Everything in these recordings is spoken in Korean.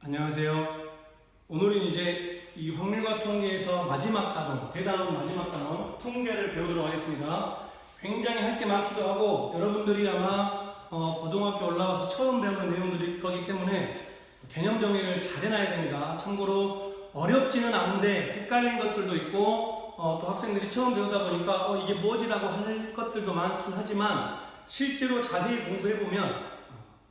안녕하세요. 오늘은 이제 이 확률과 통계에서 마지막 단원, 대단원 마지막 단원 통계를 배우도록 하겠습니다. 굉장히 할 게 많기도 하고 여러분들이 아마 고등학교 올라와서 처음 배우는 내용들일 거기 때문에 개념 정리를 잘 해놔야 됩니다. 참고로 어렵지는 않은데 헷갈린 것들도 있고 또 학생들이 처음 배우다 보니까 이게 뭐지라고 할 것들도 많긴 하지만 실제로 자세히 공부해보면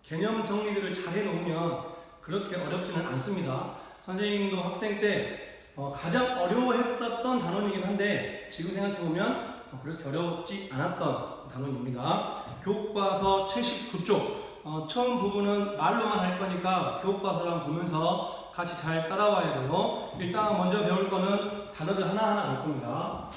개념 정리들을 잘 해놓으면 그렇게 어렵지는 않습니다. 선생님도 학생 때 가장 어려워했었던 단원이긴 한데 지금 생각해보면 그렇게 어렵지 않았던 단원입니다. 교과서 79쪽 처음 부분은 말로만 할 거니까 교과서랑 보면서 같이 잘 따라와야 돼요. 일단 먼저 배울 거는 단어들 하나하나 볼 겁니다.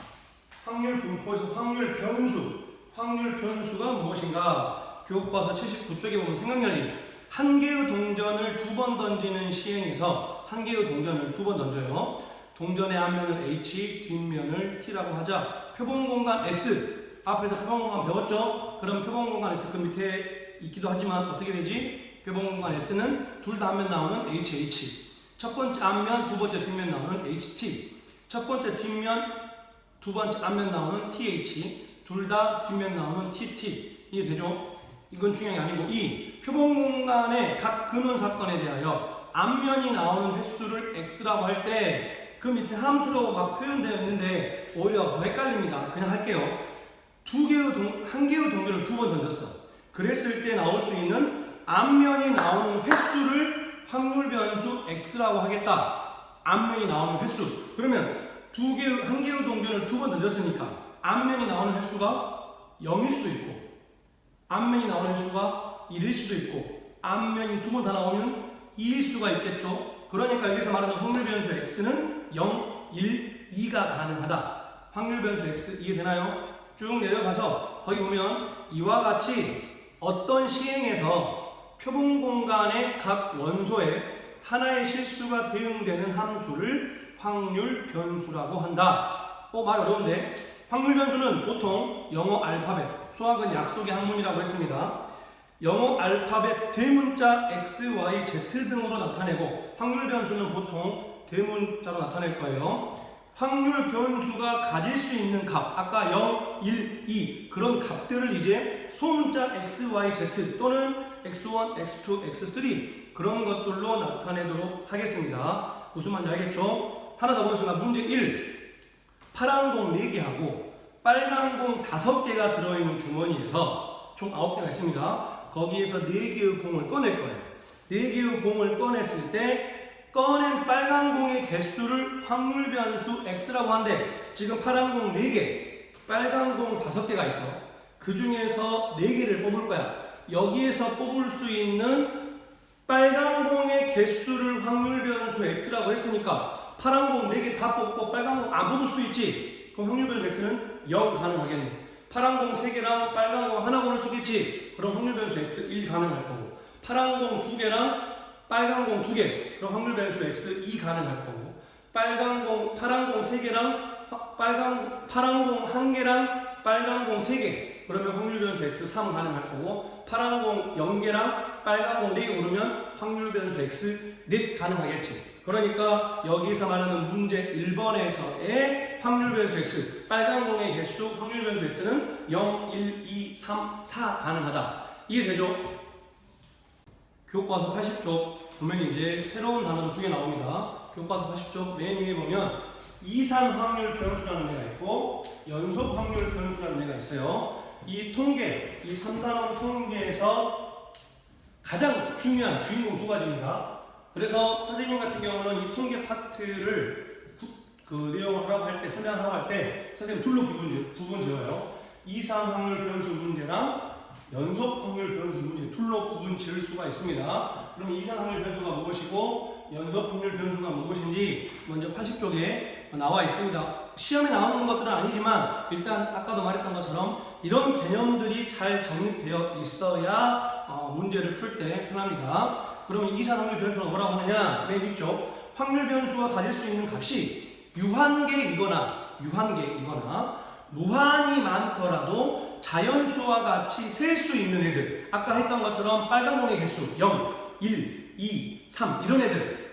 확률 분포에서 확률 변수가 무엇인가? 교과서 79쪽에 보면 생각열리 한 개의 동전을 두 번 던지는 시행에서 한 개의 동전을 두 번 던져요. 동전의 앞면을 H, 뒷면을 T라고 하자. 표본공간 S, 앞에서 표본공간 배웠죠? 그럼 표본공간 S 그 밑에 있기도 하지만 어떻게 되지? 표본공간 S는 둘 다 앞면 나오는 HH, 첫 번째 앞면, 두 번째 뒷면 나오는 HT, 첫 번째 뒷면, 두 번째 앞면 나오는 TH, 둘 다 뒷면 나오는 TT. 이해되죠? 이건 중요한 게 아니고 이 표본공간의 각 근원 사건에 대하여 앞면이 나오는 횟수를 x라고 할 때 그 밑에 함수로 막 표현되어 있는데 오히려 더 헷갈립니다. 그냥 할게요. 한 개의 동전을 두 번 던졌어. 그랬을 때 나올 수 있는 앞면이 나오는 횟수를 확률 변수 x라고 하겠다. 앞면이 나오는 횟수. 그러면 한 개의 동전을 두 번 던졌으니까 앞면이 나오는 횟수가 0일 수도 있고 앞면이 나오는 횟수가 1일 수도 있고 앞면이 두 번 다 나오면 2일 수가 있겠죠. 그러니까 여기서 말하는 확률 변수 x는 0, 1, 2가 가능하다. 확률 변수 x 이해되나요? 쭉 내려가서 거기 보면 이와 같이 어떤 시행에서 표본 공간의 각 원소에 하나의 실수가 대응되는 함수를 확률 변수라고 한다. 말 어려운데? 확률 변수는 보통 영어 알파벳, 수학은 약속의 학문이라고 했습니다. 영어 알파벳 대문자 x, y, z 등으로 나타내고 확률 변수는 보통 대문자로 나타낼 거예요. 확률 변수가 가질 수 있는 값, 아까 0, 1, 2 그런 값들을 이제 소문자 x, y, z 또는 x1, x2, x3 그런 것들로 나타내도록 하겠습니다. 무슨 말인지 알겠죠? 하나 더 보겠습니다. 문제 1. 파란 공 4개하고 빨간 공 5개가 들어있는 주머니에서 총 9개가 있습니다. 거기에서 4개의 공을 꺼낼 거예요. 4개의 공을 꺼냈을 때 꺼낸 빨간 공의 개수를 확률 변수 x라고 하는데 지금 파란 공 4개, 빨간 공 5개가 있어. 그 중에서 4개를 뽑을 거야. 여기에서 뽑을 수 있는 빨간 공의 개수를 확률 변수 x라고 했으니까 파란 공 4개 다 뽑고 빨간 공 안 뽑을 수도 있지. 그럼 확률 변수 x는 0 가능하겠네. 파란 공 3개랑 빨간 공 하나 고를 수도 있지. 그럼 확률 변수 x 1 가능할 거고. 파란 공 2개랑 빨간 공 2개. 그럼 확률 변수 x 2 가능할 거고. 파란 공 3개랑 파란 공 1개랑 빨간 공 3개. 그러면 확률 변수 x 3 가능할 거고. 파란 공 0개랑 빨간 공 4개 고르면 확률 변수 x 4 가능하겠지. 그러니까 여기서 말하는 문제 1번에서의 확률 변수 x, 빨간 공의 개수 확률 변수 x는 0, 1, 2, 3, 4 가능하다. 이해되죠? 교과서 80쪽 보면 이제 새로운 단어도 2개 나옵니다. 교과서 80쪽 맨 위에 보면 이산 확률 변수라는 애가 있고 연속 확률 변수라는 애가 있어요. 이 통계, 이 3단원 통계에서 가장 중요한 주인공 2가지입니다. 그래서 선생님 같은 경우는 이 통계 파트를 그 내용을 하라고 할 때, 설명하라고 할 때 선생님 둘로 구분 지어요. 이산 확률 변수 문제랑 연속 확률 변수 문제 둘로 구분 지을 수가 있습니다. 그럼 이산 확률 변수가 무엇이고 연속 확률 변수가 무엇인지 먼저 80쪽에 나와 있습니다. 시험에 나오는 것들은 아니지만 일단 아까도 말했던 것처럼 이런 개념들이 잘 정립되어 있어야 문제를 풀 때 편합니다. 그러면 이산 확률 변수가 뭐라고 하느냐? 맨 위쪽 확률 변수가 가질 수 있는 값이 유한계이거나 무한이 많더라도 자연수와 같이 셀 수 있는 애들. 아까 했던 것처럼 빨간 공의 개수 0, 1, 1, 2, 3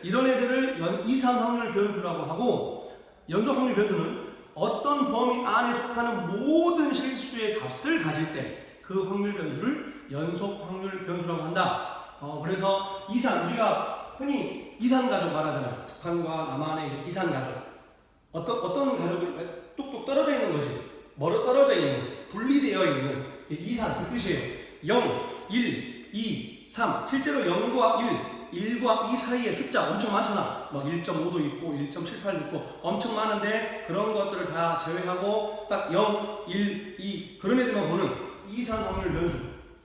이런 애들을 이상 확률 변수라고 하고, 연속 확률 변수는 어떤 범위 안에 속하는 모든 실수의 값을 가질 때 그 확률 변수를 연속 확률 변수라고 한다. 그래서 이산, 우리가 흔히 이산 가족 말하잖아. 북한과 남한의 이렇게 이산 가족. 어떤 가족을 뚝뚝 떨어져 있는 거지. 멀어 떨어져 있는, 분리되어 있는 이산 그 뜻이에요. 0, 1, 2, 3. 실제로 0과 1, 1과 2 사이에 숫자 엄청 많잖아. 막 1.5도 있고 1.78도 있고 엄청 많은데 그런 것들을 다 제외하고 딱 0, 1, 2 그런 애들만 보는 이산 확률 변수.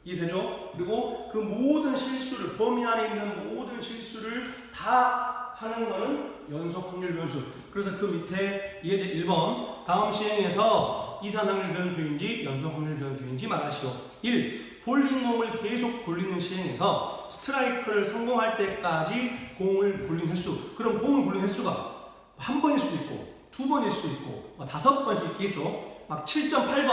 이해되죠? 그리고 그 모든 실수를, 범위 안에 있는 모든 실수를 다 하는 거는 연속 확률 변수. 그래서 그 밑에 예제 1번 다음 시행에서 이산 확률 변수인지 연속 확률 변수인지 말하시오. 1. 볼링공을 계속 굴리는 시행에서 스트라이크를 성공할 때까지 공을 굴린 횟수. 그럼 공을 굴린 횟수가 한 번일 수도 있고 두 번일 수도 있고 5번일 수도 있겠죠. 막 7.8번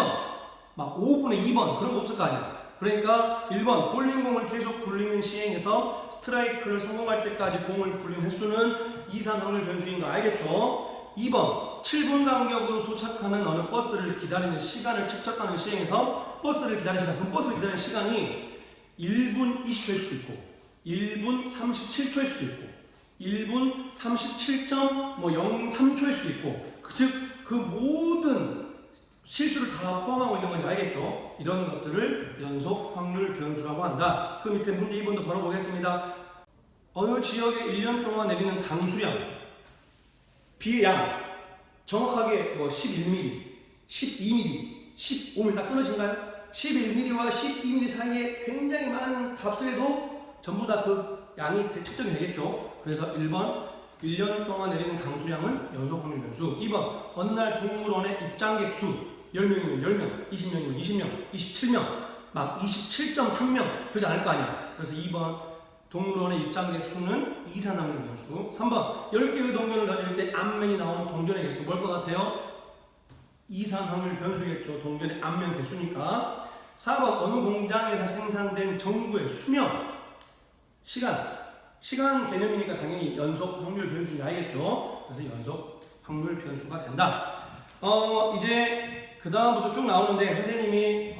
막 5분의 2번 그런 거 없을 거 아니야. 그러니까 1번 볼링공을 계속 굴리는 시행에서 스트라이크를 성공할 때까지 공을 굴린 횟수는 이산 확률 변수인 거 알겠죠? 2번 7분 간격으로 도착하는 어느 버스를 기다리는 시간을 측정하는 시행에서 버스를 기다리는 시간, 그럼 버스를 기다리는 시간이 1분 20초일 수도 있고 1분 37초일 수도 있고 1분 37.03초일 수도 있고 즉 그 모든 실수를 다 포함하고 있는 건지 알겠죠? 이런 것들을 연속 확률 변수라고 한다. 그 밑에 문제 2번도 바로 보겠습니다. 어느 지역에 1년 동안 내리는 강수량, 비의 양, 정확하게 11mm, 12mm, 15mm 딱 끊어진가요? 11mm와 12mm 사이에 굉장히 많은 값에도 전부 다 그 양이 측정이 되겠죠? 그래서 1번 1년 동안 내리는 강수량은 연속 확률 변수. 2번 어느 날 동물원의 입장객 수 10명이면 10명, 20명이면 20명, 27명, 막 27.3명 그러지 않을 거 아니야. 그래서 2번 동물원의 입장객 수는 이산 확률 변수. 3번 10개의 동전을 던질 때 앞면이 나오는 동전의 개수 뭘 것 같아요? 이산 확률 변수겠죠. 동전의 앞면 개수니까. 4번 어느 공장에서 생산된 전구의 수명, 시간 개념이니까 당연히 연속 확률 변수인지 알겠죠. 그래서 연속 확률 변수가 된다. 이제 그 다음부터 쭉 나오는데 선생님이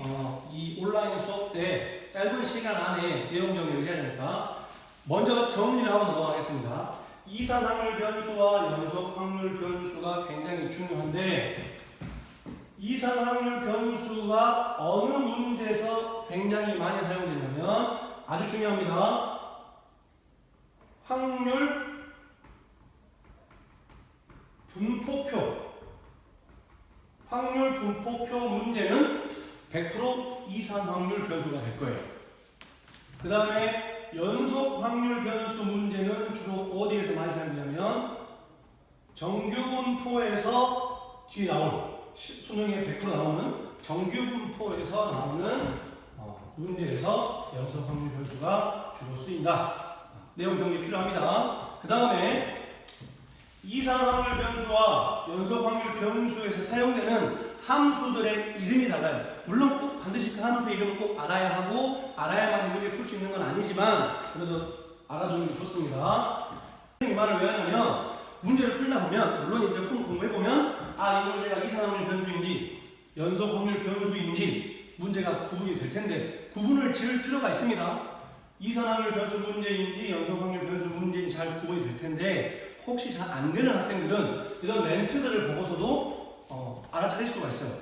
이 온라인 수업 때 짧은 시간 안에 내용 정리를 해야 되니까 먼저 정리를 하고 넘어가겠습니다. 이산 확률 변수와 연속 확률 변수가 굉장히 중요한데 이산 확률 변수가 어느 문제에서 굉장히 많이 사용되냐면 아주 중요합니다. 확률 분포표. 확률 분포표 문제는 100% 이산 확률 변수가 될 거예요. 그 다음에 연속 확률 변수 문제는 주로 어디에서 많이 사용되냐면 정규분포에서 뒤에 나오는 수능에 100% 나오는 정규분포에서 나오는 문제에서 연속 확률 변수가 주로 쓰인다. 내용 정리 필요합니다. 그 다음에 이산 확률 변수와 연속 확률 변수에서 사용되는 함수들의 이름이 달라요. 물론 꼭 반드시 그 함수의 이름을 꼭 알아야 하고 알아야만 문제 풀 수 있는 건 아니지만 그래도 알아두는 게 좋습니다. 이 말을 왜 하냐면 문제를 풀다 보면 물론 이제 공부해보면 이 문제가 이산 확률 변수인지 연속 확률 변수인지 문제가 구분이 될 텐데 구분을 지을 필요가 있습니다. 이산 확률 변수 문제인지 연속 확률 변수 문제인지 잘 구분이 될 텐데 혹시 잘 안 되는 학생들은 이런 멘트들을 보고서도 알아차릴 수가 있어요.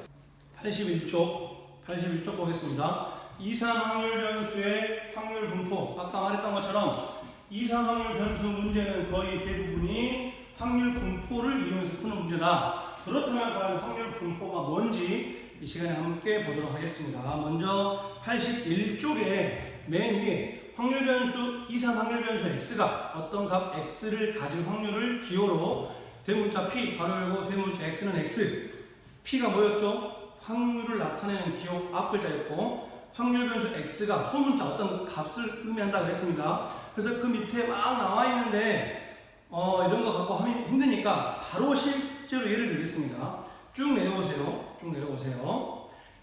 81쪽 보겠습니다. 이산 확률 변수의 확률 분포. 아까 말했던 것처럼 이산 확률 변수 문제는 거의 대부분이 확률 분포를 이용해서 푸는 문제다. 그렇다면 과연 확률 분포가 뭔지 이 시간에 함께 보도록 하겠습니다. 먼저 81쪽에 맨 위에 확률 변수, 이산 확률 변수 x가 어떤 값 x를 가질 확률을 기호로 대문자 p, 괄호 열고 대문자 x는 x. p가 뭐였죠? 확률을 나타내는 기호 앞 글자였고 확률 변수 x가 소문자 어떤 값을 의미한다고 했습니다. 그래서 그 밑에 막 나와 있는데 이런 거 갖고 하면 힘드니까 바로 실제로 예를 들겠습니다. 쭉 내려오세요.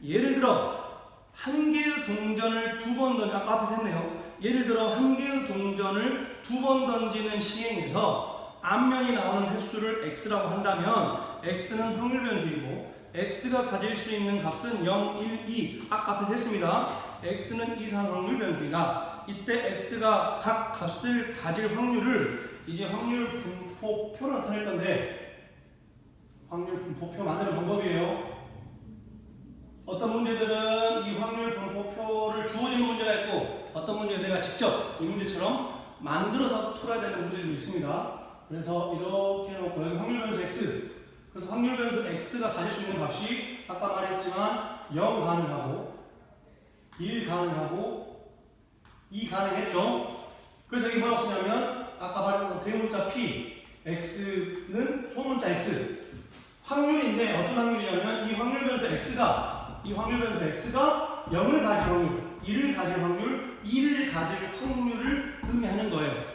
예를 들어 한 개의 동전을 두 번 던져, 아까 앞에서 했네요. 예를 들어 한 개의 동전을 2번 던지는 시행에서 앞면이 나오는 횟수를 x라고 한다면 x는 확률 변수이고 x가 가질 수 있는 값은 0, 1, 2 앞에서 했습니다. x는 이상 확률 변수이다. 이때 x가 각 값을 가질 확률을 이제 확률 분포표로 나타낼 건데 확률 분포표 만드는 방법이에요. 어떤 문제들은 이 확률 분포표를 주어지는 문제가 있고 어떤 문제는 내가 직접 이 문제처럼 만들어서 풀어야 되는 문제들도 있습니다. 그래서 이렇게 해놓고 여기 확률 변수 x, 그래서 확률 변수 x가 가질 수 있는 값이 아까 말했지만 0 가능하고 1 가능하고 2 가능했죠. 그래서 이게 뭐라고 쓰냐면 아까 말했던 대문자 p, x는 소문자 x 확률인데 어떤 확률이냐면 이 확률 변수 x가 0을 가질 확률, 1을 가질 확률, 2를 가질 확률을 의미하는 거예요.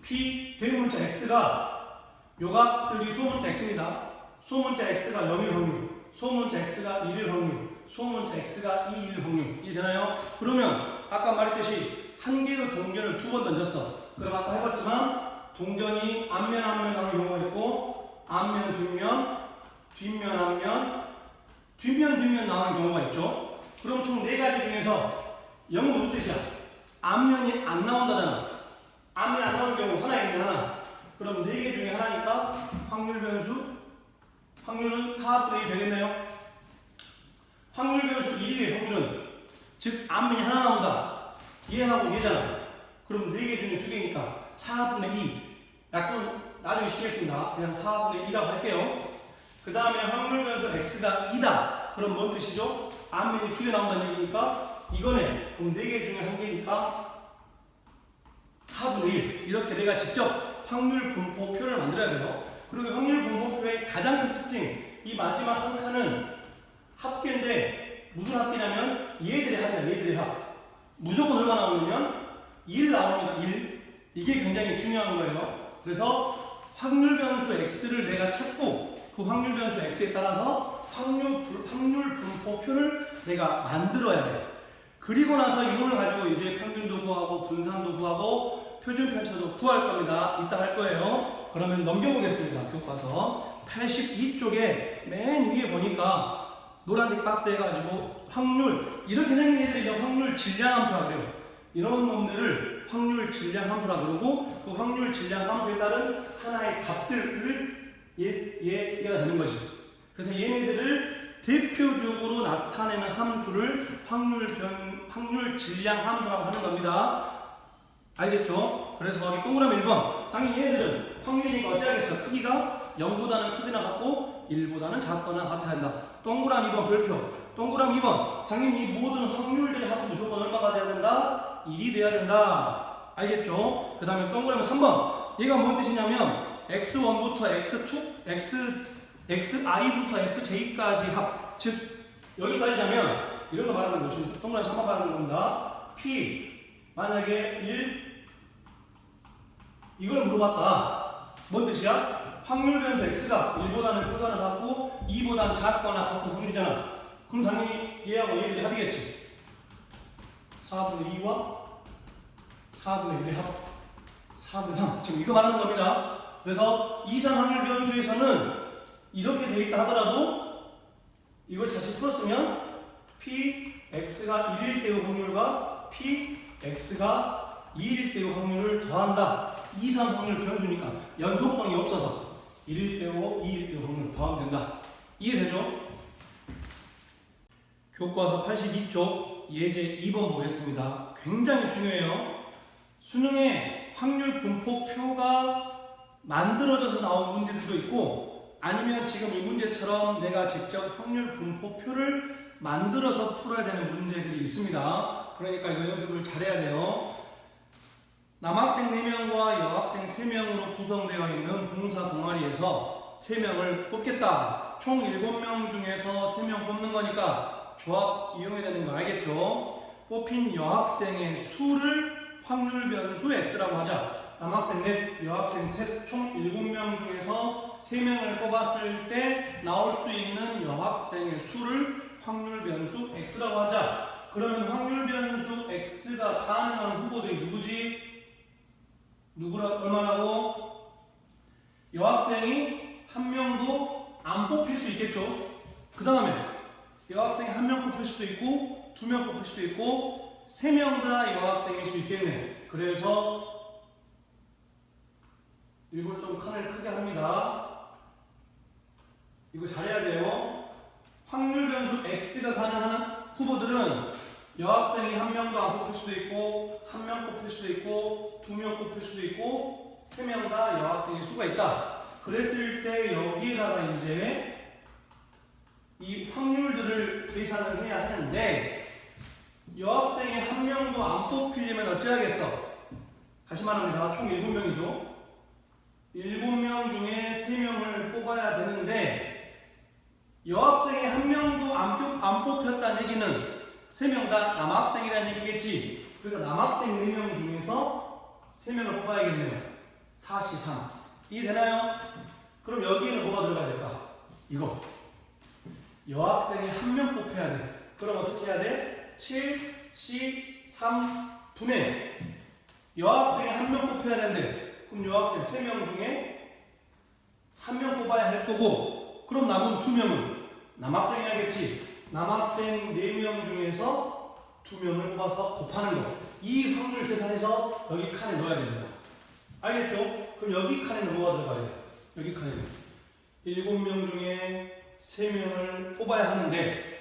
p 대문자 x가 요 값들이 소문자 x입니다. 소문자 x가 0일 확률, 소문자 x가 1일 확률, 소문자 x가 2일 확률. 이해되나요? 그러면 아까 말했듯이 한 개의 동전을 2번 던졌어. 그럼 아까 해봤지만 동전이 앞면 나오는 경우가 있고 앞면 뒷면 앞면 뒷면 나오는 경우가 있죠. 그럼 총 4가지 중에서 0은 무슨 뜻이야? 앞면이 안 나온다잖아. 앞면이 안 나오는 경우 하나 있네 하나. 그럼 4개 중에 하나니까 확률 변수 확률은 4분의 1 되겠네요. 확률 변수 1의 확률은 즉 앞면이 하나 나온다. 얘하고 얘잖아. 그럼 4개 중에 2개니까 4분의 2. 약분 나중에 시키겠습니다. 그냥 4분의 2라고 할게요. 그 다음에 확률 변수 x가 2다. 그럼 뭔 뜻이죠? 앞면이 2개 나온다는 얘기니까 이거네. 그럼 4개 중에 1개니까 4분의 1. 이렇게 내가 직접 확률 분포표를 만들어야 돼요. 그리고 확률 분포표의 가장 큰 특징, 이 마지막 한 칸은 합계인데 무슨 합계냐면 얘들의 합이야. 얘들의 합. 무조건 얼마 나오냐면 1 나옵니다. 1. 이게 굉장히 중요한 거예요. 그래서 확률 변수 x를 내가 찾고 그 확률 변수 x에 따라서 확률 분포표를 내가 만들어야 돼. 그리고 나서 이걸 가지고 이제 평균도 구하고 분산도 구하고 표준 편차도 구할 겁니다. 이따 할 거예요. 그러면 넘겨보겠습니다. 교과서 82쪽에 맨 위에 보니까 노란색 박스 해가지고 확률 이렇게 생긴 애들이 이제 확률 질량 함수라 그래요. 이런 놈들을 확률 질량 함수라 그러고 그 확률 질량 함수에 따른 하나의 값들을 얘가 되는 거지. 그래서 얘네들을 대표적으로 나타내는 함수를 확률 질량 함수라고 하는 겁니다. 알겠죠? 그래서 거기 동그라미 1번. 당연히 얘네들은 확률이니까 어찌하겠어? 크기가 0보다는 크거나 같고 1보다는 작거나 같아야 한다. 동그라미 2번 별표. 동그라미 2번. 당연히 이 모든 확률들의 합은 무조건 얼마가 돼야 된다? 1이 돼야 된다. 알겠죠? 그 다음에 동그라미 3번. 얘가 뭔 뜻이냐면 x1부터 xi부터 xj까지 합. 즉 여기까지냐면 이런 거 말하는 거죠. 동그라미 3번 말하는 겁니다. p 만약에 1 이걸 물어봤다. 뭔 뜻이야? 확률 변수 x가 1보다는 크거나 같고 2보다는 작거나 같은 확률이잖아. 그럼 당연히 얘하고 얘들이 합이겠지. 4분의 2와 4분의 1의 합. 4분의 3. 지금 이거 말하는 겁니다. 그래서 이상 확률 변수에서는 이렇게 돼 있다 하더라도 이걸 다시 풀었으면 p x가 1일 때의 확률과 p x가 2일 때의 확률을 더한다. 이상 확률 변수니까 연속성이 없어서 1일 때고 2일 때의 확률을 더하면 된다. 이해되죠? 교과서 82쪽 예제 2번 보겠습니다. 굉장히 중요해요. 수능에 확률 분포표가 만들어져서 나온 문제들도 있고 아니면 지금 이 문제처럼 내가 직접 확률 분포표를 만들어서 풀어야 되는 문제들이 있습니다. 그러니까 이거 연습을 잘해야 돼요. 남학생 4명과 여학생 3명으로 구성되어 있는 봉사 동아리에서 3명을 뽑겠다. 총 7명 중에서 3명 뽑는 거니까 조합 이용해야 되는 거 알겠죠? 뽑힌 여학생의 수를 확률 변수 x라고 하자. 남학생 넷, 여학생 셋, 총 7명 중에서 3명을 뽑았을 때 나올 수 있는 여학생의 수를 확률 변수 x라고 하자. 그러면 확률 변수 x가 가능한 후보들이 누구지? 얼마라고? 여학생이 한 명도 안 뽑힐 수 있겠죠. 그 다음에 여학생이 한 명 뽑힐 수도 있고 2명 뽑힐 수도 있고 3명 다 여학생일 수 있겠네. 그래서 일부러 좀 칸을 크게 합니다. 이거 잘해야 돼요. 확률 변수 x가 가능한 후보들은 여학생이 한 명도 안 뽑힐 수도 있고 1명 뽑힐 수도 있고 2명 뽑힐 수도 있고 3명 다 여학생일 수가 있다. 그랬을 때 여기에다가 이제 이 확률들을 계산을 해야 하는데 여학생이 한 명도 안 뽑히려면 어찌하겠어? 다시 말합니다. 총 7명이죠. 7명 중에 3명을 뽑아야 되는데 여학생이 한 명도 안 뽑혔다는 얘기는 3명 다 남학생이라는 얘기겠지. 그러니까 남학생 4명 중에서 3명을 뽑아야겠네요. 4, 3. 이해되나요? 그럼 여기에는 뭐가 들어가야 될까? 이거. 여학생이 한 명 뽑혀야 돼. 그럼 어떻게 해야 돼? 7, C, 3, 분의 여학생이 한 명 뽑혀야 되는데 그럼 여학생 3명 중에 한 명 뽑아야 할 거고 그럼 남은 2명은 남학생이야겠지. 남학생 4명 중에서 2명을 뽑아서 곱하는 거. 이 확률 계산해서 여기 칸에 넣어야 됩니다. 알겠죠? 그럼 여기 칸에는 뭐가 들어가야 돼요? 여기 칸에는 7명 중에 3명을 뽑아야 하는데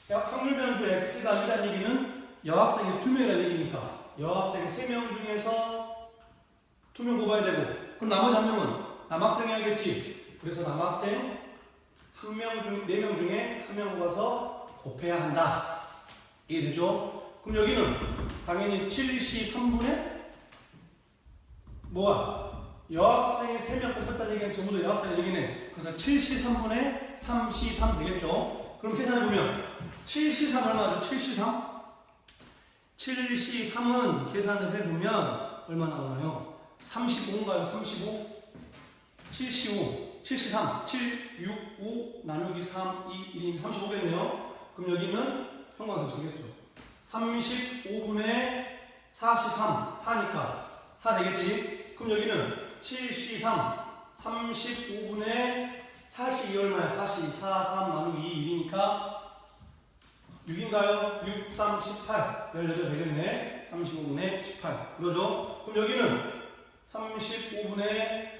확률 변수 x가 2라는 얘기는 여학생이 2명이라는 얘기니까 여학생 3명 중에서 2명 뽑아야 되고 그럼 나머지 1명은 남학생이야겠지. 그래서 남학생 4명 중에 1명 뽑아서 곱해야 한다. 이해되죠? 그럼 여기는 당연히 7C 3분의 뭐야? 여학생이 3명 뽑혔다는 얘기는 전부 다 여학생 얘기네. 그래서 7C 3분의 3C 3 되겠죠? 그럼 계산해보면 7C 3 얼마죠? 7C 3? 7C 3은 계산을 해보면 얼마 나오나요? 35인가요? 35? 75, 73, 7, 6, 5 나누기 3, 2, 1인 35겠네요. 그럼 여기는 형광색소겠죠. 35분의 43, 4니까 4 되겠지? 그럼 여기는 7C3, 35분의 42 얼마야? 42, 4, 3 나누기 2, 1이니까 6인가요? 6, 3, 18, 18 되겠네. 35분의 18. 그러죠? 그럼 여기는 35분의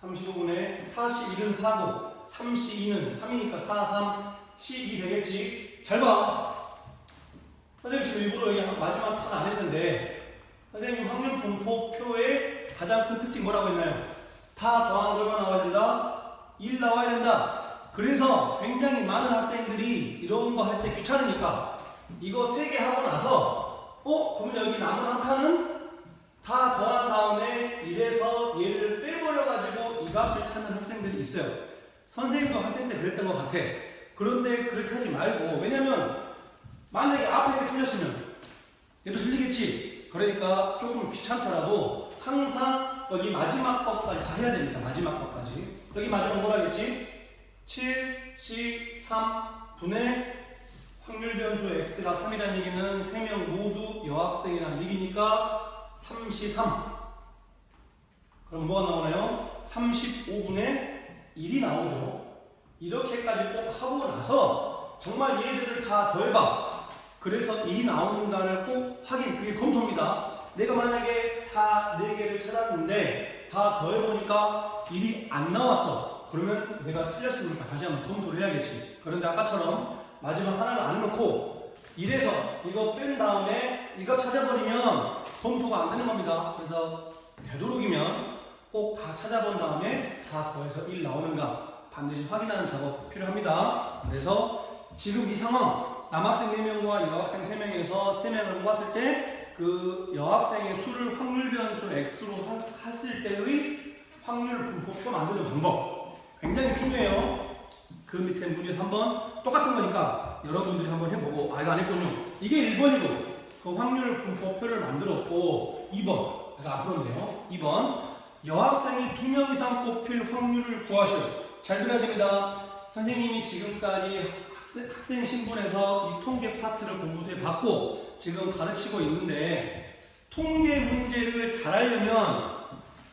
41은 4고 32는 3이니까 4, 3, 12 되겠지? 잘 봐. 선생님 지금 일부러 여기 마지막 칸 안 했는데 선생님 확률 분포표의 가장 큰 특징 뭐라고 했나요? 다 더한 거 얼마 나와야 된다? 1 나와야 된다. 그래서 굉장히 많은 학생들이 이런 거 할 때 귀찮으니까 이거 3개 하고 나서 그러면 여기 남은 한 칸은 다 더한 다음에 1에서 얘를 빼버려가지고 이 값을 찾는 학생들이 있어요. 선생님도 학생 때 그랬던 것 같아. 그런데 그렇게 하지 말고 왜냐면 만약에 앞에 게 틀렸으면 얘도 틀리겠지. 그러니까 조금 귀찮더라도 항상 여기 마지막 것까지 다 해야 됩니다. 마지막 것까지. 여기 마지막 뭐라 했지? 7, C, 3 분의 확률 변수 x가 3이라는 얘기는 3명 모두 여학생이라는 얘기니까 33. 그럼 뭐가 나오나요? 35분의 1이 나오죠. 이렇게까지 꼭 하고 나서 정말 얘들을 다 더해봐. 그래서 1이 나오는가를 꼭 확인, 그게 검토입니다. 내가 만약에 다 4개를 찾았는데 다 더해보니까 1이 안 나왔어. 그러면 내가 틀렸으니까 다시 한번 검토를 해야겠지. 그런데 아까처럼 마지막 하나를 안 넣고 1에서 이거 뺀 다음에 이거 찾아버리면 검토가 안 되는 겁니다. 그래서 되도록이면 꼭 다 찾아본 다음에 다 더해서 1 나오는가 반드시 확인하는 작업 필요합니다. 그래서 지금 이 상황 남학생 4명과 여학생 3명에서 3명을 뽑았을 때 그 여학생의 수를 확률 변수 x로 했을 때의 확률 분포표 만드는 방법 굉장히 중요해요. 그 밑에 문제에서 한번 똑같은 거니까 여러분들이 한번 해보고 이거 안 했군요. 이게 1번이고 그 확률 분포표를 만들었고 2번 그러니까 앞으로인데요. 2번 여학생이 2명 이상 뽑힐 확률을 구하시오. 잘 들어야 됩니다. 선생님이 지금까지 학생 신분에서 이 통계 파트를 공부도 해봤고 지금 가르치고 있는데 통계 문제를 잘하려면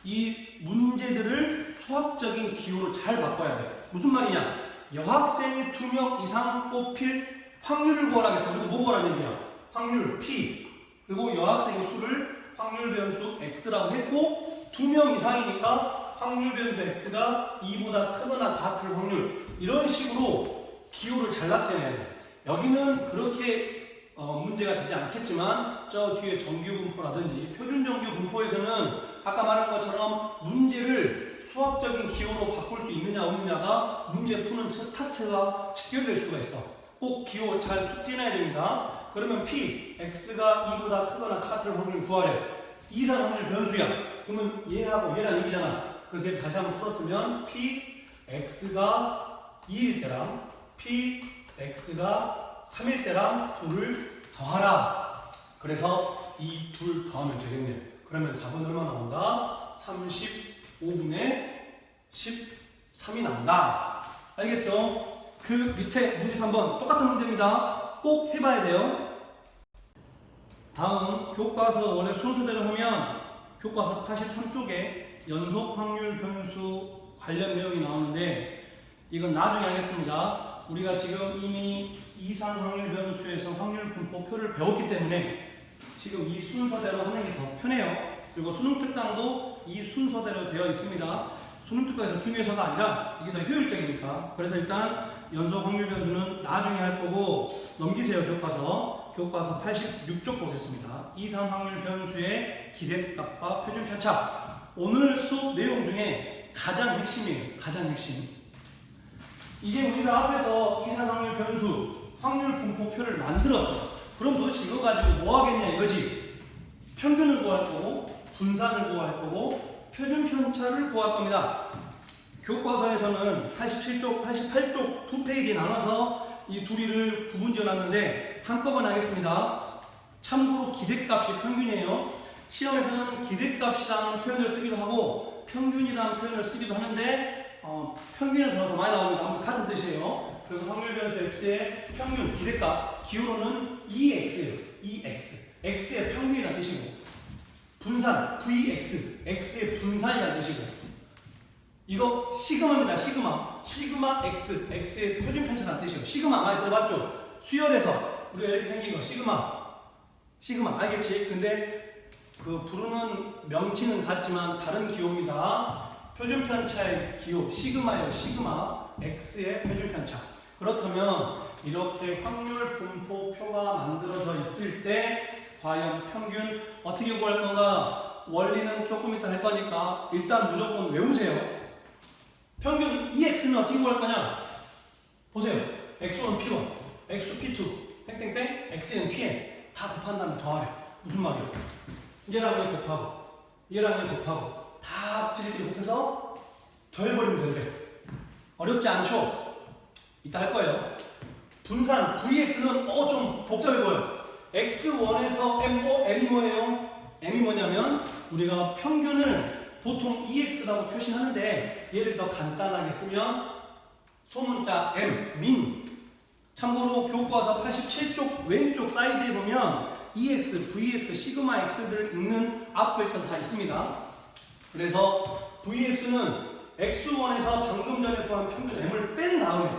이 문제들을 수학적인 기호로 잘 바꿔야 돼. 무슨 말이냐? 여학생이 2명 이상 뽑힐 확률을 구하라 했어. 그리고 뭐 구하라는 얘기야? 확률 P. 그리고 여학생의 수를 확률 변수 X라고 했고 2명 이상이니까 확률 변수 X가 2보다 크거나 같을 확률. 이런 식으로 기호를 잘 나타내야 돼. 여기는 그렇게 문제가 되지 않겠지만 저 뒤에 정규 분포라든지 표준 정규 분포에서는 아까 말한 것처럼 문제를 수학적인 기호로 바꿀 수 있느냐 없느냐가 문제 푸는 첫 스타트가 직결될 수가 있어. 꼭 기호 잘 숙지해놔야 됩니다. 그러면 P, X가 2보다 크거나 같을 확률 구하래. 이상 확률 변수야. 그러면 얘하고 얘랑 얘기잖아. 그래서 다시 한번 풀었으면 P, X가 2일 때랑 P, X가 3일 때랑 둘을 더하라. 그래서 이 둘 더하면 되겠네요. 그러면 답은 얼마 나온다? 35분의 13이 나온다. 알겠죠? 그 밑에 문제 3번 똑같은 문제입니다. 꼭 해봐야 돼요. 다음 교과서 원래 순서대로 하면 교과서 83쪽에 연속 확률 변수 관련 내용이 나오는데 이건 나중에 하겠습니다. 우리가 지금 이미 이상 확률 변수에서 확률 분포표를 배웠기 때문에 지금 이 순서대로 하는 게 더 편해요. 그리고 수능 특강도 이 순서대로 되어 있습니다. 수능 특강이 더 중요해서가 아니라 이게 더 효율적이니까. 그래서 일단 연속 확률 변수는 나중에 할 거고 넘기세요. 교과서 86쪽 보겠습니다. 이상 확률 변수의 기대값과 표준 편차. 오늘 수업 내용 중에 가장 핵심이에요. 가장 핵심. 이게 우리가 앞에서 이상 확률 변수 확률 분포표를 만들었어. 그럼 도대체 이거 가지고 뭐 하겠냐 이거지. 평균을 구할 거고 분산을 구할 거고 표준 편차를 구할 겁니다. 교과서에서는 87쪽, 88쪽 두 페이지에 나눠서 이 둘이를 구분지어 놨는데 한꺼번에 하겠습니다. 참고로 기대값이 평균이에요. 시험에서는 기대값이라는 표현을 쓰기도 하고 평균이라는 표현을 쓰기도 하는데 평균은 더 많이 나옵니다. 아무튼 같은 뜻이에요. 그래서 확률 변수 X의 평균, 기대값, 기호로는 EX예요. EX. X의 평균이라는 뜻이고 분산, VX. X의 분산이라는 뜻이고 이거 시그마입니다. 시그마. 시그마 X. X의 표준 편차라는 뜻이에요. 시그마 많이 들어봤죠? 수열에서 우리가 이렇게 생긴 거 시그마. 시그마 알겠지? 근데 그 부르는 명칭은 같지만 다른 기호입니다. 표준 편차의 기호 시그마예요. 시그마 X의 표준 편차. 그렇다면 이렇게 확률 분포표가 만들어져 있을 때 과연 평균 어떻게 구할 건가? 원리는 조금 이따 할 거니까 일단 무조건 외우세요. 평균 EX는 어떻게 구할 거냐? 보세요. X1 P1, X2 P2, 땡땡땡, X는 Pn 다 곱한 다음에 더하래. 무슨 말이야? 얘랑 얘 곱하고 얘랑 얘 곱하고 다 지리끼리 곱해서 더해버리면 된대. 어렵지 않죠? 이따 할 거예요. 분산 VX는 좀 복잡해 보여요. X1에서 M이 뭐예요? M이 뭐냐면 우리가 평균을 보통 EX라고 표시하는데 얘를 더 간단하게 쓰면 소문자 M, 민. 참고로 교과서 87쪽 왼쪽 사이드에 보면 EX, VX, 시그마 X를 읽는 앞글자도 다 있습니다. 그래서 VX는 X1에서 방금 전에 구한 평균 M을 뺀 다음에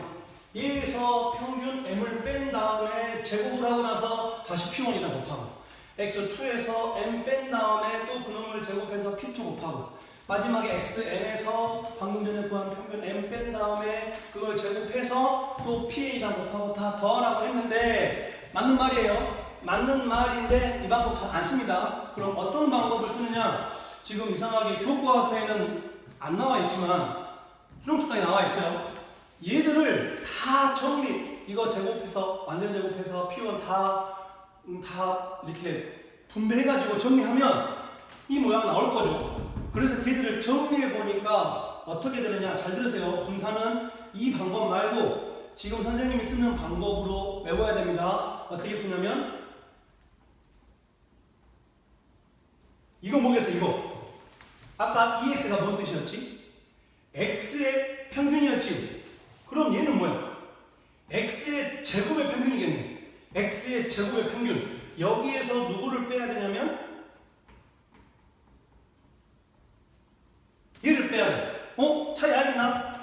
얘에서 평균 M을 뺀 다음에 제곱을 하고 나서 다시 P1이랑 곱하고 X2에서 M 뺀 다음에 또 그놈을 제곱해서 P2 곱하고 마지막에 XN에서 방금 전에 구한 평균 M 뺀 다음에 그걸 제곱해서 또 PA랑 곱하고 다 더하라고 했는데 맞는 말이에요. 맞는 말인데 이 방법 잘 안 씁니다. 그럼 어떤 방법을 쓰느냐? 지금 이상하게 교과서에는 안 나와 있지만 수능 특강에 나와 있어요. 얘들을 다 정리, 이거 제곱해서 완전 제곱해서 P1 다 이렇게 분배해가지고 정리하면 이 모양 나올 거죠. 그래서 걔들을 정리해 보니까 어떻게 되느냐? 잘 들으세요. 분산은 이 방법 말고 지금 선생님이 쓰는 방법으로 외워야 됩니다. 어떻게 푸냐면 이거 뭐겠어? 이거 아까 EX가 뭔 뜻이었지? X의 평균이었지. 그럼 얘는 뭐야? x의 제곱의 평균이겠네. x의 제곱의 평균. 여기에서 누구를 빼야 되냐면 얘를 빼야 돼. 차이 알겠나?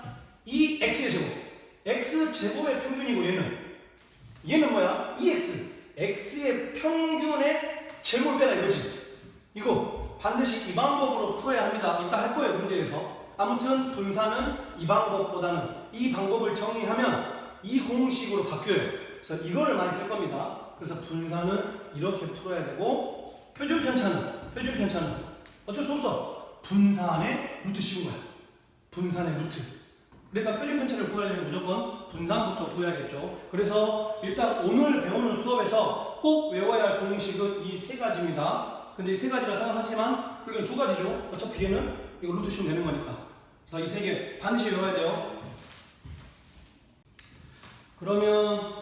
이 x의 제곱. x 제곱의 평균이고 얘는 뭐야? 2x. x의 평균의 제곱을 빼라 이거지. 이거 반드시 이 방법으로 풀어야 합니다. 이따 할 거예요, 문제에서. 아무튼 분산은 이 방법보다는 이 방법을 정리하면 이 공식으로 바뀌어요. 그래서 이거를 많이 쓸 겁니다. 그래서 분산은 이렇게 풀어야 되고, 표준 편차는 어쩔 수 없어. 분산의 루트 씌운 거야. 분산의 루트. 그러니까 표준 편차를 구하려면 무조건 분산부터 구해야겠죠. 그래서 일단 오늘 배우는 수업에서 꼭 외워야 할 공식은 이 세 가지입니다. 근데 이 세 가지라 생각하지만 그건 두 가지죠. 어차피 얘는 이거 루트 씌우면 되는 거니까. 그래서 이 세 개 반드시 외워야 돼요. 그러면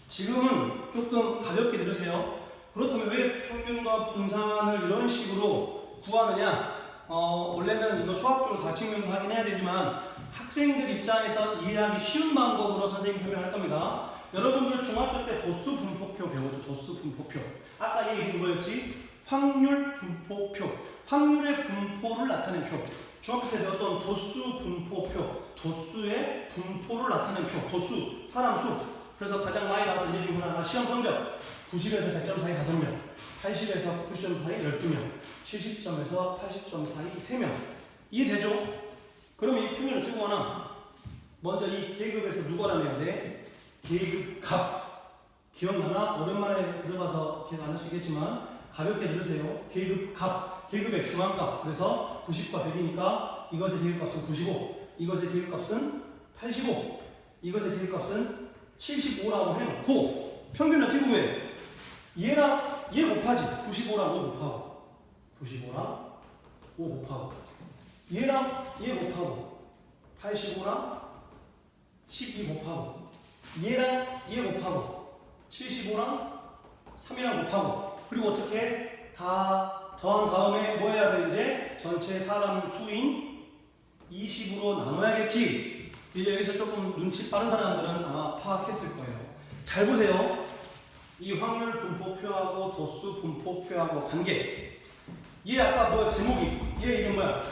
지금은 조금 가볍게 들으세요. 그렇다면 왜 평균과 분산을 이런 식으로 구하느냐? 원래는 이거 수학적으로 다 증명하긴 해야 되지만 학생들 입장에서 이해하기 쉬운 방법으로 선생님이 설명할 겁니다. 여러분들 중학교 때 도수 분포표 배웠죠? 도수 분포표. 아까 얘 이름이 뭐였지? 확률 분포표. 확률의 분포를 나타낸 표. 중학교 때 배웠던 도수 분포표. 도수의 분포를 나타낸 표. 도수, 사람 수. 그래서 가장 많이 나왔던 예 중에 하나가 시험 성적 90에서 100점 사이 5명, 80에서 90점 사이 12명, 70점에서 80점 사이 3명. 이해되죠? 그러면 이 평균을 어떻게 구하나? 먼저 이 계급에서 누가 나내야 돼? 계급값. 기억나나? 오랜만에 들어가서 기억 안 할 수 있겠지만 가볍게 들으세요. 계급값. 계급의 중앙값. 그래서 90과 100이니까 이것의 계급값은 95, 이것의 계급값은 85, 이것의 계급값은 75라고 해놓고 평균은 어떻게 구해? 얘랑 얘 곱하지. 95랑 5 곱하고 95랑 5 곱하고 얘랑 얘 곱하고 85랑 12 곱하고 얘랑 얘 곱하고 75랑 3이랑 곱하고 그리고 어떻게 다 더한 다음에 뭐 해야 돼? 이제 전체 사람 수인 20으로 나눠야겠지. 이제 여기서 조금 눈치 빠른 사람들은 아마 파악했을 거예요. 잘 보세요. 이 확률 분포표하고 도수 분포표하고 관계. 얘 아까 뭐 제목이 얘 이름 뭐야?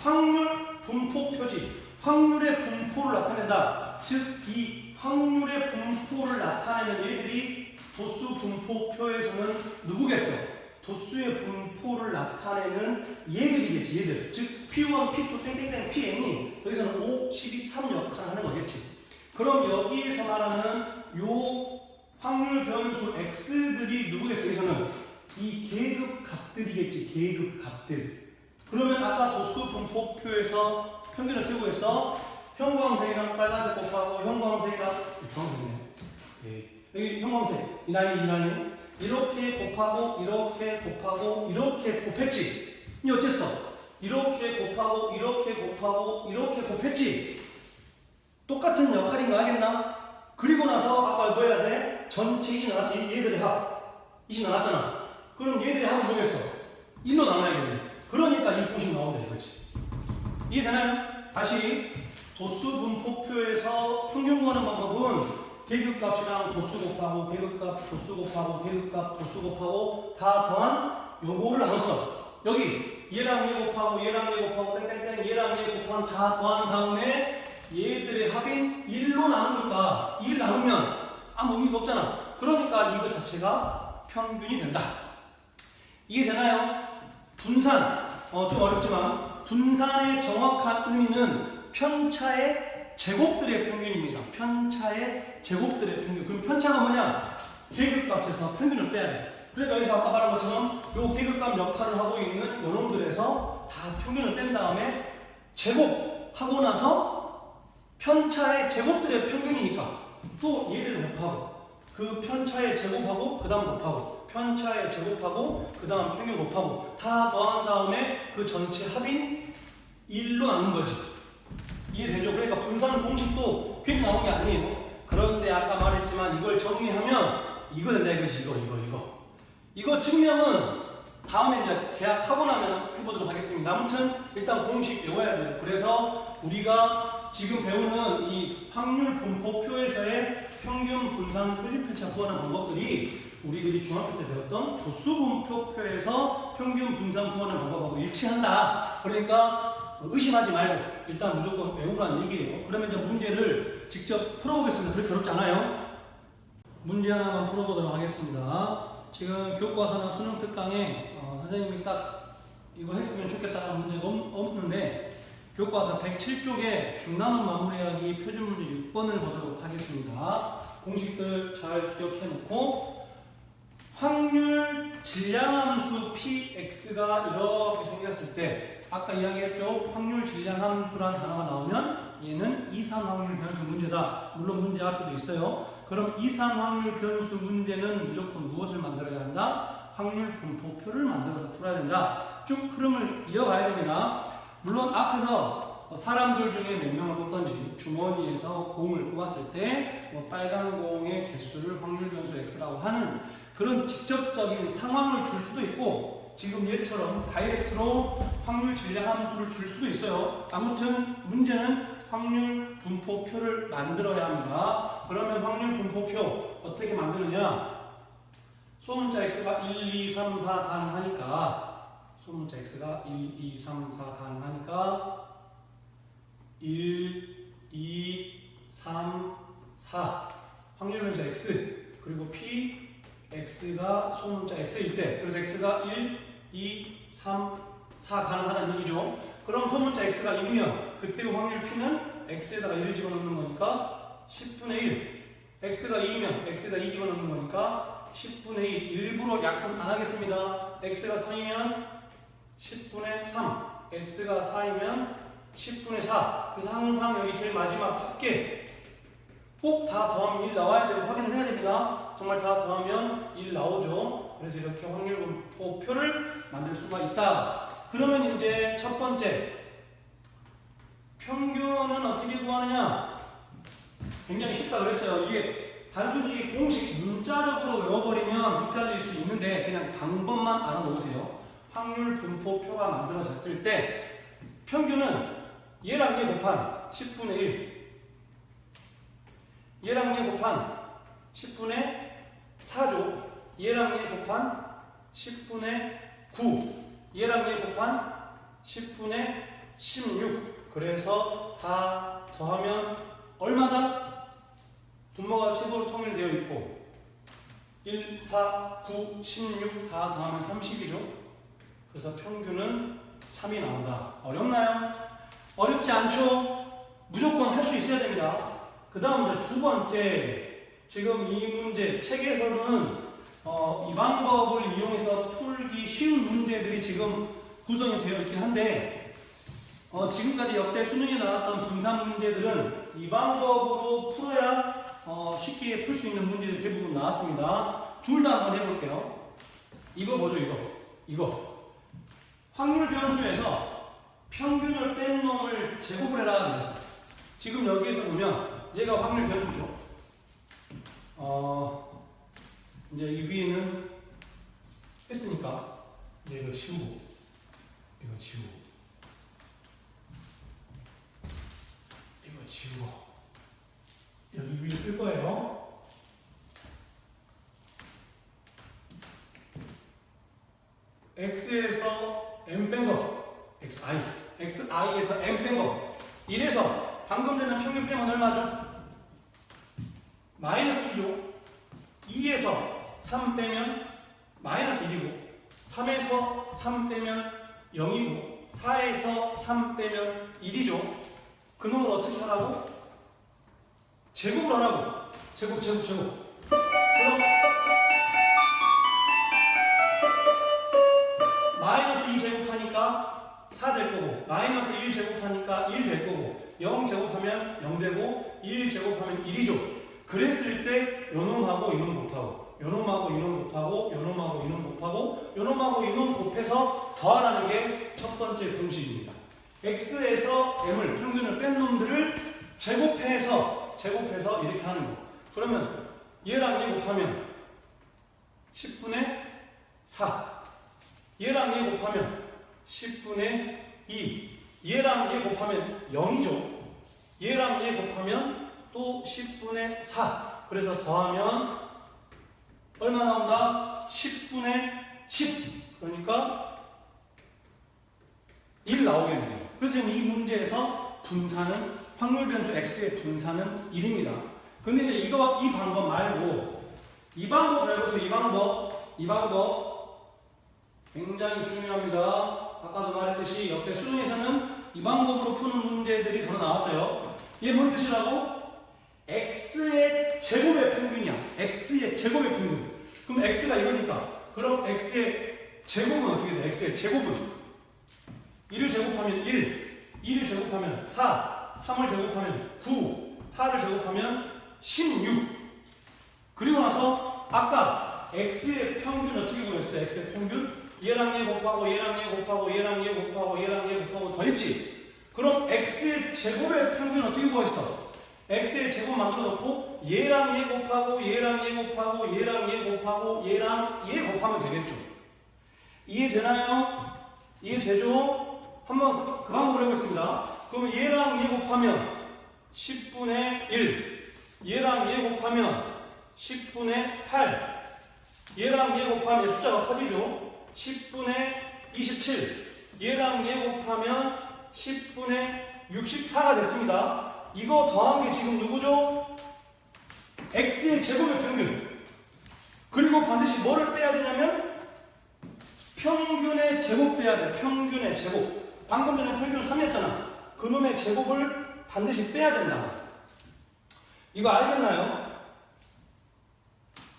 확률 분포표지. 확률의 분포를 나타낸다. 즉 이 확률의 분포를 나타내는 얘들이 도수 분포표에서는 누구겠어? 도수의 분포를 나타내는 얘들이겠지. 얘들. 즉 P1, P2, 땡땡땡, Pn이 여기서는 5, 12, 3 역할을 하는 거겠지. 그럼 여기에서 말하는 요 확률 변수 X들이 누구겠어? 여기서는 이 계급 값들이겠지. 계급 값들. 그러면 아까 도수 분포표에서 평균을 들고 해서 형광색이랑 빨간색 곱하고 형광색이랑 주황색이네. 여기 형광색 이 라인 이렇게 곱하고 이렇게 곱하고 이렇게 곱했지. 이 어땠어? 이렇게 곱하고 이렇게 곱하고 이렇게 곱했지. 똑같은 역할인 거 알겠나? 그리고 나서 아까 뭐 해야 돼? 전체 20 나왔지. 얘들의 합 20 나왔잖아. 그럼 얘들의 합은 뭐겠어? 1로 나눠야겠네. 그러니까 이 공식 나온다 이거지. 이해되나요? 다시 도수 분포표에서 평균 구하는 방법은 계급값이랑 도수 곱하고 계급값 도수 곱하고 계급값 도수 곱하고 다 더한 요거를 나눴어. 여기 얘랑 얘 곱하고 얘랑 얘 곱하고 땡땡땡 얘랑 얘 곱한 다 더한 다음에 얘들의 합인 1로 나누니까 1 나누면 아무 의미가 없잖아. 그러니까 이거 자체가 평균이 된다. 이해되나요? 분산 좀 어렵지만 분산의 정확한 의미는 편차의 제곱들의 평균입니다. 편차의 제곱들의 평균. 그럼 편차가 뭐냐? 계급값에서 평균을 빼야 돼. 그러니까 여기서 아까 말한 것처럼 요 계급값 역할을 하고 있는 요놈들에서 다 평균을 뺀 다음에 제곱하고 나서 편차의 제곱들의 평균이니까 또 얘를 곱하고 그 편차의 제곱하고 그 다음 곱하고 편차의 제곱하고 그 다음 평균 곱하고 다 더한 다음에 그 전체 합인 1로 나눈 거지. 이해되죠? 그러니까 분산 공식도 괜히 나온 게 아니에요. 그런데 아까 말했지만 이걸 정리하면 이거 된다 이거지. 이거 증명은 다음에 이제 계약하고 나면 해보도록 하겠습니다. 아무튼 일단 공식 외워야 돼요. 그래서 우리가 지금 배우는 이 확률 분포표에서의 평균 분산 표준 편차 구하는 방법들이 우리들이 중학교 때 배웠던 도수분표표에서 평균 분산 구하는 방법하고 일치한다. 그러니까 의심하지 말고 일단 무조건 외우라는 얘기예요. 그러면 이제 문제를 직접 풀어보겠습니다. 그렇게 어렵지 않아요. 문제 하나만 풀어보도록 하겠습니다. 지금 교과서나 수능 특강에 선생님이 딱 이거 했으면 좋겠다는 문제가 없는데 교과서 107쪽에 중남은 마무리하기 표준 문제 6번을 보도록 하겠습니다. 공식들 잘 기억해 놓고 확률 질량함수 px가 이렇게 생겼을 때 아까 이야기했죠. 확률 질량함수란 단어가 나오면 얘는 이산 확률 변수 문제다. 물론 문제 앞에도 있어요. 그럼 이산 확률 변수 문제는 무조건 무엇을 만들어야 한다? 확률 분포표를 만들어서 풀어야 된다. 쭉 흐름을 이어가야 됩니다. 물론 앞에서 사람들 중에 몇 명을 뽑던지 주머니에서 공을 뽑았을 때뭐 빨간 공의 개수를 확률 변수 x라고 하는 그런 직접적인 상황을 줄 수도 있고 지금 얘처럼 다이렉트로 확률 질량 함수를 줄 수도 있어요. 아무튼 문제는 확률 분포표를 만들어야 합니다. 그러면 확률 분포표 어떻게 만드느냐? 소문자 x가 1, 2, 3, 4 가능하니까 소문자 x가 1, 2, 3, 4 가능하니까 1, 2, 3, 4 확률 변수 x 그리고 p x가 소문자 x일 때 그래서 x가 1, 2, 3, 4 가능하다는 얘기죠. 그럼 소문자 x가 1이면 그때 확률 p는 x에다가 1을 집어넣는 거니까 10분의 1 x가 2이면 x에다 2 집어넣는 거니까 10분의 2 일부러 약분 안 하겠습니다. x가 3이면 10분의 3 x가 4이면 10분의 4 그래서 항상 여기 제일 마지막 합계 꼭 다 더하면 1 나와야 되고 확인을 해야 됩니다. 정말 다 더하면 1 나오죠. 그래서 이렇게 확률 분포표를 만들 수가 있다. 그러면 이제 첫 번째 평균은 어떻게 구하느냐? 굉장히 쉽다 그랬어요. 이게 단순히 공식 문자적으로 외워버리면 헷갈릴 수 있는데 그냥 방법만 알아놓으세요. 확률 분포표가 만들어졌을 때 평균은 얘랑 얘 곱한 10분의 1 얘랑 얘 곱한 10분의 4죠. 얘랑 얘 곱한 10분의 9 얘랑 얘 곱한 10분의 16 그래서 다 더하면 얼마다? 분모가 10으로 통일되어 있고 1, 4, 9, 16 다 더하면 30이죠. 그래서 평균은 3이 나온다. 어렵나요? 어렵지 않죠? 무조건 할 수 있어야 됩니다. 그 다음 이제 두 번째 지금 이 문제 책에서는 이 방법을 이용해서 풀기 쉬운 문제들이 지금 구성이 되어 있긴 한데 지금까지 역대 수능에 나왔던 분산 문제들은 이 방법으로 풀어야 쉽게 풀 수 있는 문제들이 대부분 나왔습니다. 둘 다 한번 해볼게요. 이거 뭐죠? 이거 확률 변수에서 평균을 뺀 놈을 제곱을 해라 그랬어요. 지금 여기에서 보면 얘가 확률 변수죠. 이제 이 위에는 했으니까 이제 이거 지우고 여기 위에 쓸 거예요. x에서 m 뺀 거, xi에서 m 뺀 거. 이래서 방금 전에 평균 빼면 얼마죠? 마이너스 1이죠. 2에서 3 빼면 마이너스 1이고 3에서 3 빼면 0이고 4에서 3 빼면 1이죠. 그 놈을 어떻게 하라고? 제곱을 하라고. 제곱. 그럼 마이너스 2 제곱하니까 4 될 거고 마이너스 1 제곱하니까 1 될 거고 0 제곱하면 0 되고 1 제곱하면 1이죠. 그랬을 때 요놈하고 이놈 곱하고 요놈하고 이놈 곱하고 요놈하고 이놈 곱하고 요놈하고 이놈 곱해서 더하라는 게 첫 번째 공식입니다. x에서 m을 평균을 뺀 놈들을 제곱해서 이렇게 하는 거. 그러면 얘랑 얘 곱하면 10분의 4 얘랑 얘 곱하면 10분의 2 얘랑 얘 곱하면 0이죠. 얘랑 얘 곱하면 또 10분의 4 그래서 더하면 얼마 나온다? 10분의 10. 그러니까 1 나오겠네요. 그래서 지금 이 문제에서 분산은 확률 변수 x의 분산은 1입니다. 근데 이제 이 방법 말고 이 방법 알고서 이 방법 굉장히 중요합니다. 아까도 말했듯이 옆에 수능에서는 이 방법으로 푸는 문제들이 더 나왔어요. 이게 뭔 뜻이라고? x의 제곱의 평균이야. x의 제곱의 평균. 그럼 x가 이거니까 그럼 x의 제곱은 어떻게 돼? x의 제곱은 1을 제곱하면 1, 2를 제곱하면 4, 3을 제곱하면 9, 4를 제곱하면 16. 그리고 나서 아까 x의 평균 어떻게 구했어요? x의 평균? 얘랑 얘 곱하고 얘랑 얘 곱하고 얘랑 얘 곱하고 얘랑 얘 곱하고 더했지? 그럼 x의 제곱의 평균 어떻게 구했어? x의 제곱 만들어 놓고 얘랑 얘 곱하고 얘랑 얘 곱하고 얘랑 얘 곱하고 얘랑 얘 곱하면 되겠죠? 이해되나요? 이해되죠? 한번 그 방법을 해보겠습니다. 그러면 얘랑 얘 곱하면 10분의 1, 얘랑 얘 곱하면 10분의 8, 얘랑 얘 곱하면 숫자가 커지죠? 10분의 27, 얘랑 얘 곱하면 10분의 64가 됐습니다. 이거 더한 게 지금 누구죠? x의 제곱의 평균. 그리고 반드시 뭐를 빼야 되냐면 평균의 제곱 빼야 돼. 평균의 제곱. 방금 전에 평균 3이었잖아. 그놈의 제곱을 반드시 빼야 된다. 이거 알겠나요?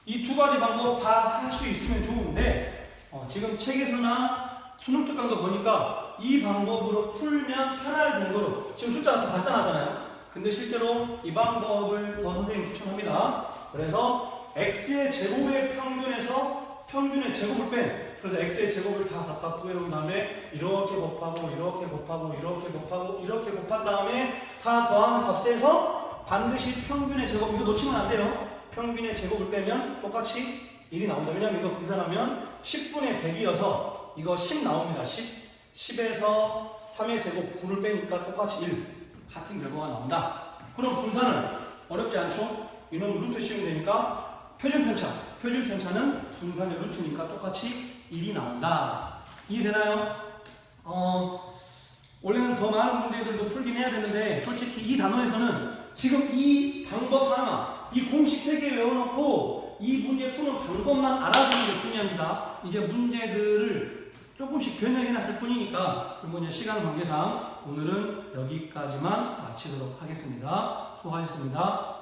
이 두 가지 방법 다 할 수 있으면 좋은데 지금 책에서나 수능 특강도 보니까 이 방법으로 풀면 편할 정도로 지금 숫자가 더 간단하잖아요. 근데 실제로 이 방법을 더 선생님 추천합니다. 그래서 x의 제곱의 평균에서 평균의 제곱을 뺀, 그래서 x의 제곱을 다 각각 구해놓은 다음에 이렇게 곱하고 이렇게 곱하고 이렇게 곱하고 이렇게 곱한 다음에 다 더한 값에서 반드시 평균의 제곱, 이거 놓치면 안 돼요. 평균의 제곱을 빼면 똑같이 1이 나온다. 왜냐면 이거 계산하면 10분의 100이어서 이거 10 나옵니다. 10에서 3의 제곱 9를 빼니까 똑같이 1. 같은 결과가 나온다. 그럼 분산은 어렵지 않죠? 이놈 루트 씌우면 되니까 표준편차는 분산의 루트니까 똑같이 1이 나온다. 이해되나요? 원래는 더 많은 문제들도 풀긴 해야 되는데 솔직히 이 단원에서는 지금 이 방법 하나, 이 공식 3개 외워놓고 이 문제 푸는 방법만 알아두는 게 중요합니다. 이제 문제들을 조금씩 변형해놨을 뿐이니까 그리고 이제 시간 관계상 오늘은 여기까지만 마치도록 하겠습니다. 수고하셨습니다.